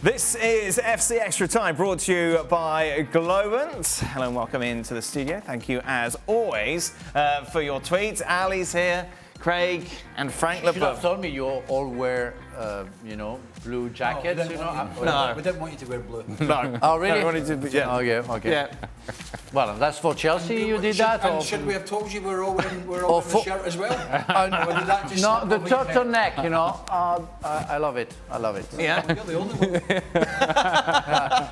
This is FC Extra Time, brought to you by Globant. Hello and welcome into the studio. Thank you, as always, for your tweets. Ali's here, Craig and Frank Leboeuf. You should have told me you all wear, blue jackets. No, we didn't want you to wear blue. No. Oh, really? Yeah. Okay. Yeah. Well, that's for Chelsea. You did that, and or should we have told you we're all wearing the shirt as well? Or did that just no, the slip over your turtleneck. head? I love it. Yeah. You're the only one.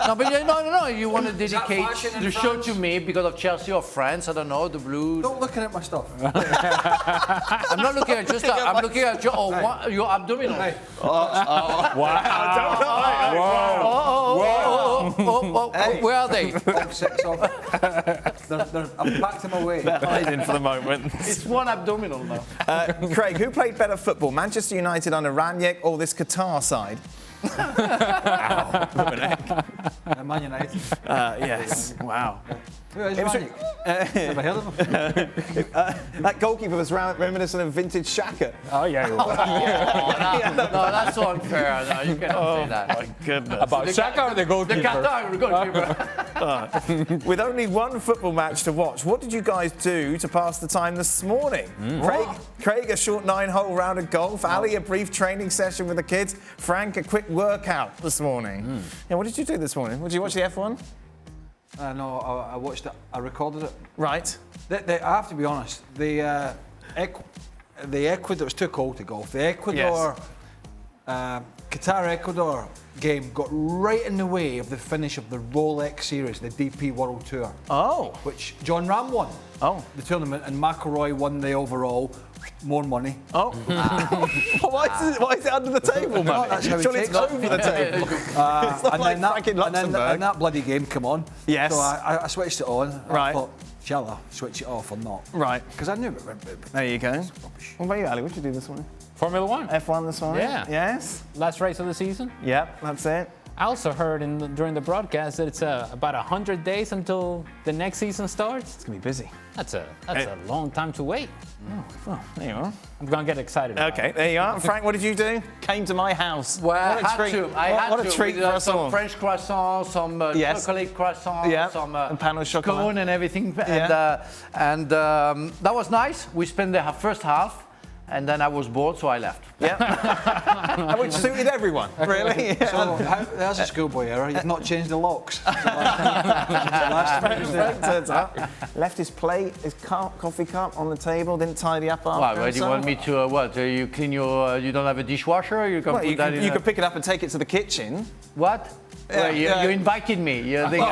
No, but no. You want to dedicate fashion in the show France? to me because of Chelsea or France? I don't know, the blue. Don't looking at my stuff. I'm not looking at just. I'm looking at your abdominal. Hey. Where are they? All six of them. I've packed them away. They're hiding for the moment. It's one abdominal now. Craig, who played better football, Manchester United under Ranić or this Qatar side? Man United. Yes. Wow. Who is Ranić? Never heard of him. That goalkeeper was reminiscent of vintage Shaka. Oh, yeah. No, that's so unfair. No, you cannot say that. My goodness. About Shaka or the goalkeeper? The Qatar goalkeeper. With only one football match to watch, what did you guys do to pass the time this morning? Craig, a short 9-hole round of golf. Ali, a brief training session with the kids. Frank, a quick workout this morning. Yeah, what did you do this morning? Did you watch the F1? No, I watched it. I recorded it. Right. I have to be honest. The Ecuador, it was too cold to golf. The Ecuador, Qatar-Ecuador game got right in the way of the finish of the Rolex Series, the DP World Tour. Oh. Which John Ram won. Oh. The tournament, and McIlroy won the overall. More money. Oh. Why is it under the table, man? That's how he Surely it's takes it. over the table. It's not like Frank in Luxembourg. And that bloody game come on. Yes. So I switched it on. Right. I thought, shall I switch it off or not? Right. Because I knew it. There you go. Rubbish. What about you, Ali? What did you do this morning? Formula One. F1 this morning? Yeah. Yes? Last race of the season. Yep, that's it. I also heard during the broadcast that it's about 100 days until the next season starts. It's going to be busy. That's a long time to wait. Oh, well, there you are. I'm going to get excited about Okay, it. there you are. Frank, what did you do? Came to my house. Well, I What a had treat. to. I had What to. a treat With, for us some all. French croissants, some Yes. chocolate croissants, Yeah. some and pan au chocolat. scone and everything. Yeah. And that was nice. We spent the first half, and then I was bored, so I left. Yeah. Which suited everyone, really. So there's a schoolboy error. You've not changed the locks. Frank turns up, left his plate, his coffee cup on the table, didn't tidy up after Why do you himself. want me to, you clean your, you don't have a dishwasher? You can Well, put you that in could pick it up and take it to the kitchen. What? Well, you invited me. You think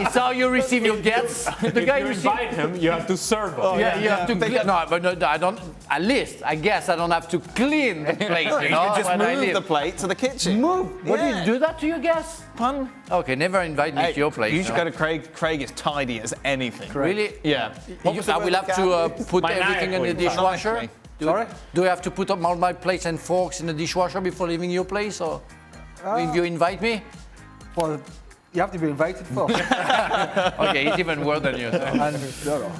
it's how you receive your guests. The If guy you invite him, you have to serve him. Yeah, you have to clean. No, but no, I don't. At least, I guess, I don't have to clean the plate. You You know, could just when I move leave. the plate to the kitchen. Move. What do Yeah. you do that to your guests? Pun. Okay, never invite me to your place. You should no? go to Craig. Craig is tidy as anything. Really? Yeah. What was the I word will have again? to put everything in the Maniacally. dishwasher. Sorry? Do I have to put up all my plates and forks in the dishwasher before leaving your place, or if you invite me? Well, you have to be invited first. Okay, it's even worse than you. So.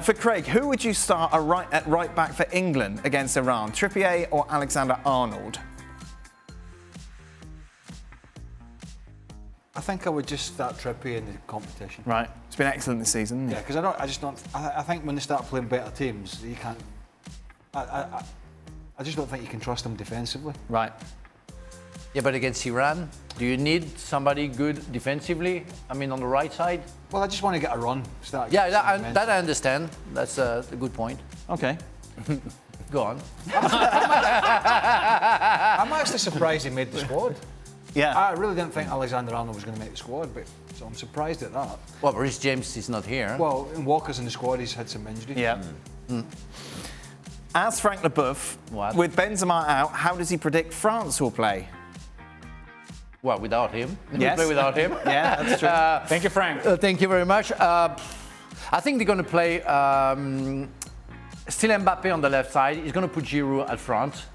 For Craig, who would you start at right back for England against Iran? Trippier or Alexander-Arnold? I think I would just start Trippier in the competition. Right. It's been excellent this season. Yeah, because I think when they start playing better teams, you can't. I just don't think you can trust them defensively. Right. Yeah, but against Iran, do you need somebody good defensively? I mean, on the right side? Well, I just want to get a run. Start. Yeah, that I understand. That's a good point. Okay. Go on. I'm actually surprised he made the squad. Yeah. I really didn't think Alexander-Arnold was going to make the squad, so I'm surprised at that. Well, Rhys James is not here. Well, Walker's in the squad. He's had some injuries. Yeah. As Frank Leboeuf, What? with Benzema out, how does he predict France will play? Well, without him. Yes. We play without him. Yeah, that's true. Thank you, Frank. Thank you very much. I think they're going to play still Mbappe on the left side. He's going to put Giroud at front.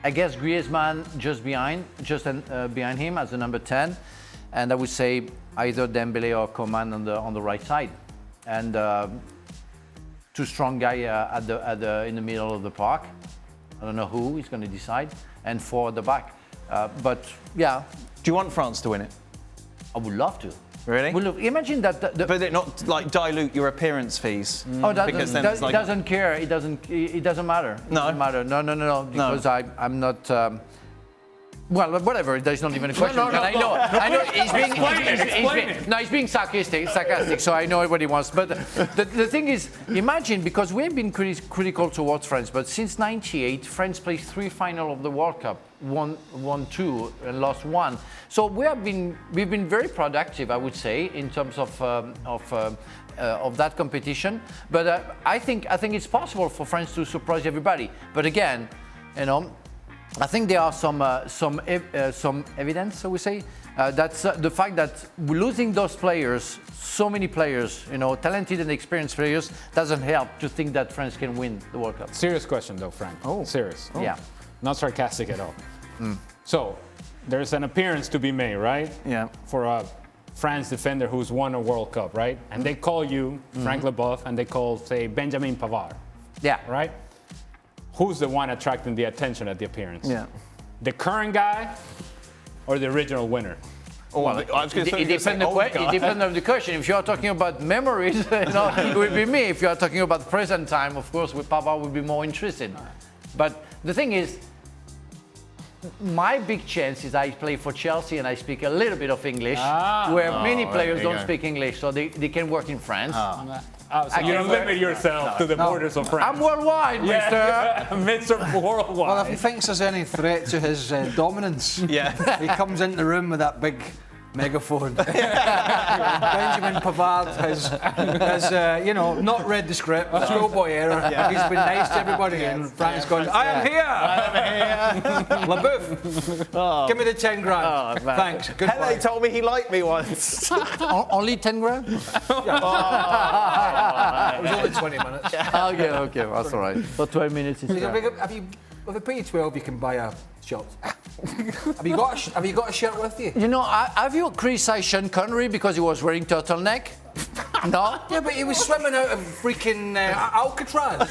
I guess Griezmann just behind him as the number 10. And I would say either Dembele or Coman on the right side. And two strong guy in the middle of the park. I don't know who is going to decide. And four at the back. But yeah, Do you want France to win it? I would love to. Really? Well, look, imagine that. But it not like dilute your appearance fees. Oh, that, Because that, then it's like- it doesn't care. It doesn't matter. It No? doesn't matter. No. Because I'm not. Well, whatever. There's not even a question. no, I know. He's being sarcastic. So I know what he wants. But the thing is, imagine, because we've been critical towards France, but since '98, France plays 3 finals of the World Cup, won 2 and lost 1. So we've been very productive, I would say, in terms of that competition. But I think it's possible for France to surprise everybody. But again, I think there are some evidence, I would say, that's the fact that losing those players, so many players, talented and experienced players, doesn't help to think that France can win the World Cup. Serious question though, Frank. Oh. Serious. Yeah. Not sarcastic at all. So, there's an appearance to be made, right? Yeah. For a France defender who's won a World Cup, right? And they call you Frank Leboeuf, and they call, say, Benjamin Pavard, Yeah. right? Who's the one attracting the attention at the appearance? Yeah. The current guy or the original winner? Well, I was going to say, It depends on the question. If you are talking about memories, it would be me. If you are talking about present time, of course, with Pavard would be more interested. But the thing is, my big chance is I play for Chelsea and I speak a little bit of English, where many players don't speak English, so they can work in France. So you don't limit yourself to the borders of France. I'm worldwide, mister. Mr. Worldwide. Well, if he thinks there's any threat to his dominance, he comes into the room with that big megaphone. Benjamin Pavard has not read the script, schoolboy error. He's been nice to everybody, and Frank's gone, I am here! Leboeuf, give me the 10 grand. Thanks, Hele goodbye. told me he liked me once. Only 10 grand? It was only 20 minutes. Okay, that's all right. For 12 minutes. If you pay you 12, you can buy a shirt. Have you got a shirt with you? Have you criticized Sean Connery because he was wearing turtleneck? No? Yeah, but he was swimming out of freaking Alcatraz.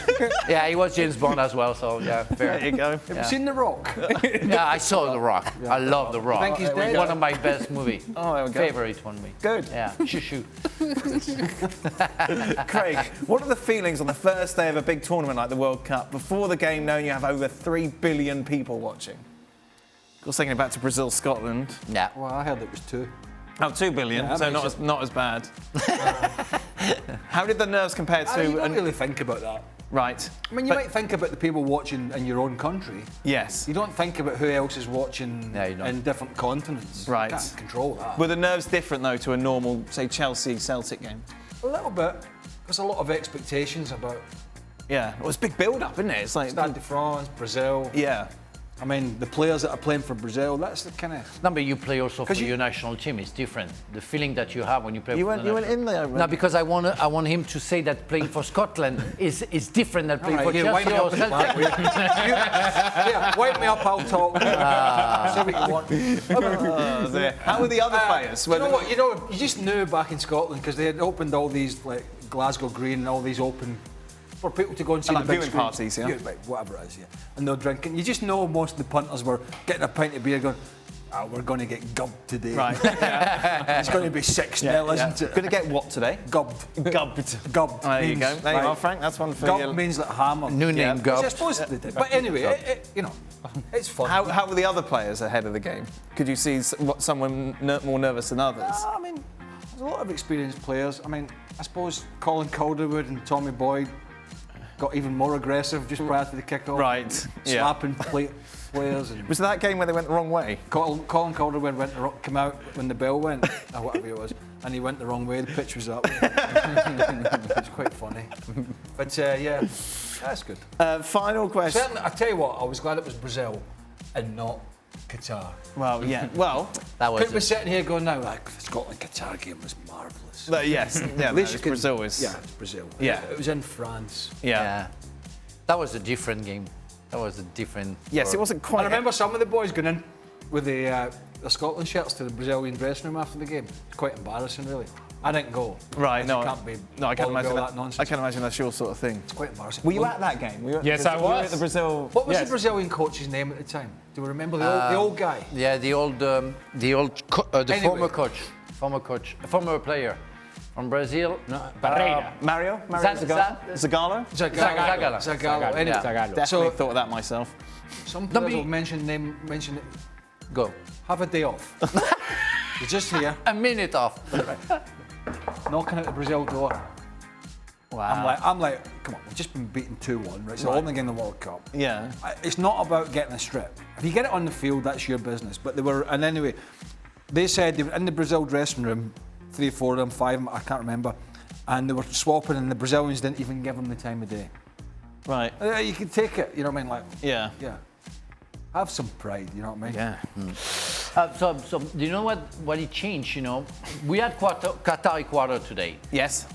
Yeah, he was James Bond as well, so yeah, fair. There you go. Have you seen The Rock? Yeah, I saw The Rock. I love The Rock. I think he's dead. One of my best movies. Oh, there we go. Favorite one, me. Good. Yeah, shoo. Craig, what are the feelings on the first day of a big tournament like the World Cup, before the game, knowing you have over 3 billion people watching? I was thinking back to Brazil-Scotland. Yeah. Well, I heard it was 2. Oh, 2 billion, Yeah, so that not as bad. How did the nerves compare to... You don't really think about that. Right. I mean, you might think about the people watching in your own country. Yes. You don't think about who else is watching Yeah, you don't. in different continents. Right. You can't control that. Were the nerves different, though, to a normal, say, Chelsea-Celtic game? A little bit. There's a lot of expectations about Yeah. Well, it's a big build-up, isn't it? It's like... Stade de France, Brazil. Yeah. I mean, the players that are playing for Brazil, that's the kind of... No, but you play also for you- your national team. It's different. The feeling that you have when you play You for went the in national- there. No, because I want him to say that playing for Scotland is different than playing All for right, wipe Chelsea me or up as Celtic. Yeah, wipe me up, I'll talk. Say what you want. How were the other players? You know what? You just knew back in Scotland because they had opened all these like Glasgow Green and all these open for people to go and see Like the big viewing screen. parties, yeah? Right, whatever it is, yeah. And they're drinking. You just know most of the punters were getting a pint of beer, going, we're going to get gubbed today. Right. It's going to be 6-0, isn't it? Going to get what today? Gubbed. Gubbed. Gubbed. There you means, go. There you right, are, Frank. That's one for Gubbed you. means like hammer. New name, Which Gubbed. I suppose they did. But anyway, it's fun. How were the other players ahead of the game? Could you see someone more nervous than others? I mean, there's a lot of experienced players. I mean, I suppose Colin Calderwood and Tommy Boyd got even more aggressive just prior to the kick-off. Right, yeah. Slapping players. And Was that game where they went the wrong way? Colin Calderwood came out when the bell went, or whatever it was, and he went the wrong way. The pitch was up. It's quite funny. But yeah, that's good. Final question. Certainly, I tell you what, I was glad it was Brazil and not Qatar. Well, yeah. Well, That was Couldn't be sitting here going now like the Scotland-Qatar game was marvellous. yes. Yeah, At least you can, Brazil is. Yeah, it's Brazil. Yeah. It was in France. Yeah. Yeah. That was a different game. That was a different. Yes, it wasn't quite. I remember some of the boys going in with the Scotland shirts to the Brazilian dressing room after the game. It's quite embarrassing, really. I didn't go. Right, no, Can't be no, I can't bothered with imagine all that. nonsense. I can't imagine that's your sort of thing. It's quite embarrassing. Were you at that game? Were you at Yes, the, I were you was. at the Brazil. What was Yes. the Brazilian coach's name at the time? Do we remember the old guy? Yeah, the Anyway. former player from Brazil. No, Barreira. Mario? Zagallo? Zagallo. Anyway, Yeah. Zagallo. Definitely thought of that myself. some No, players but will mention it. Go. Have a day off. You're just here, A minute off. knocking at the Brazil door. Wow. I'm like, come on, we've just been beaten 2-1, right? It's the only game in the World Cup. Yeah. It's not about getting a strip. If you get it on the field, that's your business. But they were, and anyway, they said they were in the Brazil dressing room, 3, 4 of them, 5 of them, I can't remember, and they were swapping, and the Brazilians didn't even give them the time of day. Right. You can take it, you know what I mean? Like, Yeah. yeah. Have some pride, you know what I mean? Yeah. So do you know what it changed? You know, we had Qatar Ecuador today. Yes.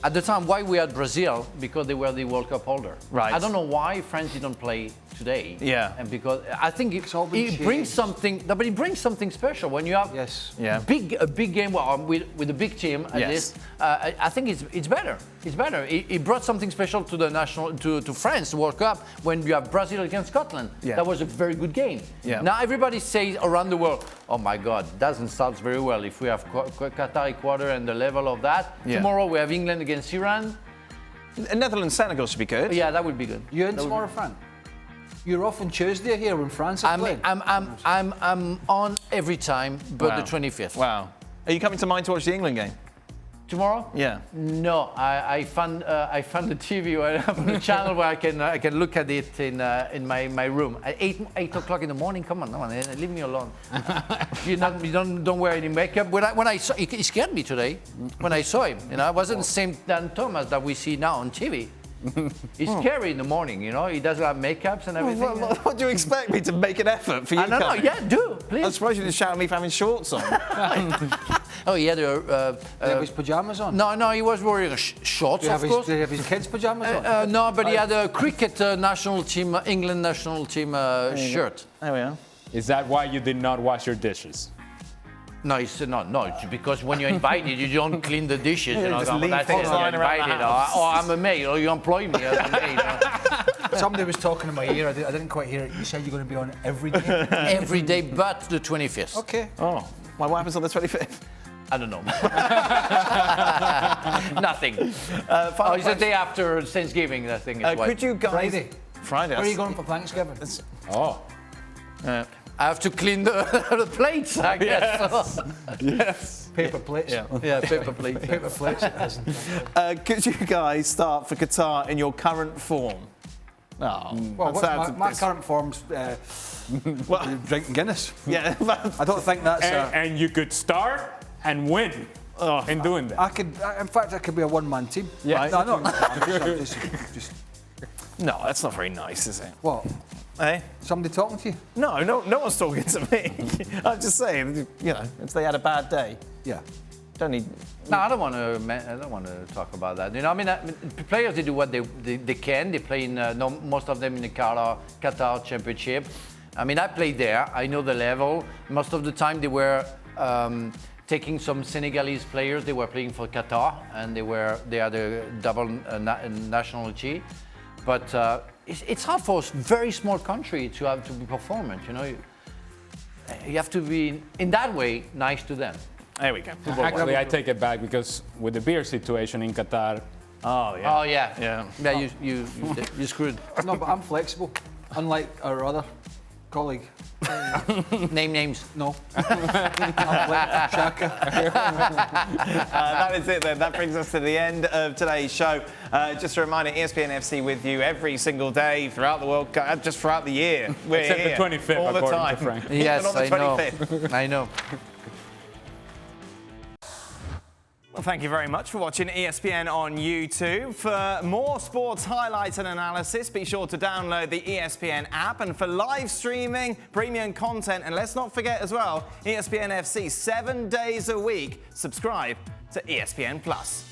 At the time, why we had Brazil? Because they were the World Cup holder. Right. I don't know why France didn't play today. Yeah. And because I think all been it brings changed. something. No, but it brings something special when you have Yes. Yeah. a big game with a big team. At Yes. this, I think it's better. It's better. It brought something special to the to France World Cup when you have Brazil against Scotland. Yeah. That was a very good game. Yeah. Now everybody says around the world, oh my God, doesn't start very well if we have Qatar Ecuador and the level of that. Yeah. Tomorrow we have England against Iran. Netherlands, Senegal should be good. Yeah, that would be good. You in tomorrow, Fran? You're off on Tuesday here when France are playing. I'm on every time but Wow. the 25th. Wow. Are you coming to mine to watch the England game? Tomorrow? Yeah. No, I found the TV where I have a channel where I can look at it in my room at 8 o'clock in the morning. Come on, leave me alone. you don't wear any makeup. When I saw, he scared me today. When I saw him, you know, it wasn't the same Dan Thomas that we see now on TV. He's scary in the morning, you know. He doesn't have makeups and everything. What do you expect me to make an effort for you? I don't know. coming? Yeah, do please. I'm surprised you didn't shout at me for having shorts on. Oh, he had Do you have his pyjamas on? no, he was wearing shorts, Do you of have course. his kids' pyjamas on? No, but he had a cricket national team, England national team shirt. There we are. Is that why you did not wash your dishes? No, it's not. No, it's because when you're invited, you don't clean the dishes. You know, just oh, leave that's things it, you're lying around the invited, house. or I'm a maid, or you employ me as a maid. You know. Somebody was talking in my ear. I didn't quite hear it. You said you're going to be on every day. Every day but the 25th. Okay. Oh. Well, what happens on the 25th? I don't know. Nothing. It's the day after Thanksgiving, I think. Is why. Could you guys... Friday. Friday. Where are you going for Thanksgiving? Oh. I have to clean the plates, I guess. Yes. Paper plates. Yeah. Yeah, paper plates. Paper plates. It hasn't. Could you guys start for Qatar in your current form? Oh, Well, that's what's my current form's drinking Guinness. Yeah. I don't think that's. And you could start and win in doing that. I could. In fact, I could be a one-man team. Yeah. No, no. Just No, that's not very nice, is it? what? Eh? Somebody talking to you? No one's talking to me. I'm just saying, you know, if they had a bad day, Yeah. don't need... No, I don't want to talk about that. You know, I mean, players they do what they can. They play in most of them in the Qatar Championship. I mean, I played there. I know the level. Most of the time they were taking some Senegalese players. They were playing for Qatar, and they had a double nationality. But it's hard for a very small country to have to be performant. You know, you have to be in that way nice to them. There we go. Actually, I take it back because with the beer situation in Qatar, Oh, yeah. Oh yeah, Yeah. yeah. You screwed. No, but I'm flexible. Unlike our other colleague. Name names. No. I'm like Shaka. That is it then. That brings us to the end of today's show. Just a reminder, ESPN FC with you every single day throughout the World Cup, just throughout the year. We're Except the here 25th, all the according to time. Frank. Even Yes, on the I know. 25th. I know. Well, thank you very much for watching ESPN on YouTube. For more sports highlights and analysis, be sure to download the ESPN app. And for live streaming, premium content, and let's not forget as well, ESPN FC 7 days a week. Subscribe to ESPN Plus.